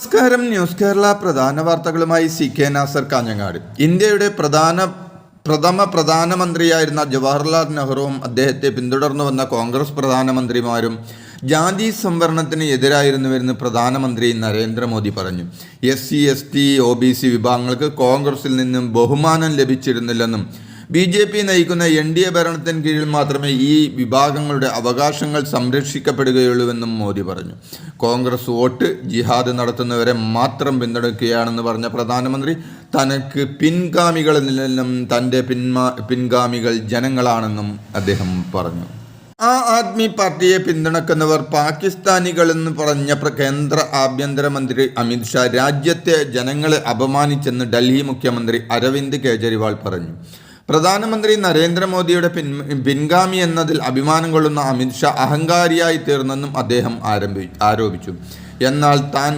നമസ്കാരം. ന്യൂസ് കേരള പ്രധാന വാർത്തകളുമായി CK നാസർ കാഞ്ഞങ്ങാട്. ഇന്ത്യയുടെ പ്രഥമ പ്രധാനമന്ത്രിയായിരുന്ന ജവഹർലാൽ നെഹ്റുവും അദ്ദേഹത്തെ പിന്തുടർന്നു വന്ന കോൺഗ്രസ് പ്രധാനമന്ത്രിമാരും ജാതി സംവരണത്തിന് എതിരായിരുന്നുവെന്ന് പ്രധാനമന്ത്രി നരേന്ദ്രമോദി പറഞ്ഞു. SC, ST, OBC വിഭാഗങ്ങൾക്ക് കോൺഗ്രസിൽ നിന്നും ബഹുമാനം ലഭിച്ചിരുന്നില്ലെന്നും BJP നയിക്കുന്ന NDA ഭരണത്തിന് കീഴിൽ മാത്രമേ ഈ വിഭാഗങ്ങളുടെ അവകാശങ്ങൾ സംരക്ഷിക്കപ്പെടുകയുള്ളൂവെന്നും മോദി പറഞ്ഞു. കോൺഗ്രസ് വോട്ട് ജിഹാദ് നടത്തുന്നവരെ മാത്രം പിന്തുണയ്ക്കുകയാണെന്ന് പറഞ്ഞ പ്രധാനമന്ത്രി തനക്ക് പിൻഗാമികളില്ലെന്നും തൻ്റെ പിൻഗാമികൾ ജനങ്ങളാണെന്നും അദ്ദേഹം പറഞ്ഞു. ആദ്മി പാർട്ടിയെ പിന്തുണക്കുന്നവർ പാകിസ്ഥാനികളെന്ന് പറഞ്ഞ കേന്ദ്ര ആഭ്യന്തരമന്ത്രി അമിത്ഷാ രാജ്യത്തെ ജനങ്ങളെ അപമാനിച്ചെന്ന് ഡൽഹി മുഖ്യമന്ത്രി അരവിന്ദ് കെജ്രിവാൾ പറഞ്ഞു. പ്രധാനമന്ത്രി നരേന്ദ്രമോദിയുടെ പിൻഗാമി എന്നതിൽ അഭിമാനം കൊള്ളുന്ന അമിത്ഷാ അഹങ്കാരിയായി തീർന്നെന്നും അദ്ദേഹം ആരോപിച്ചു. എന്നാൽ താൻ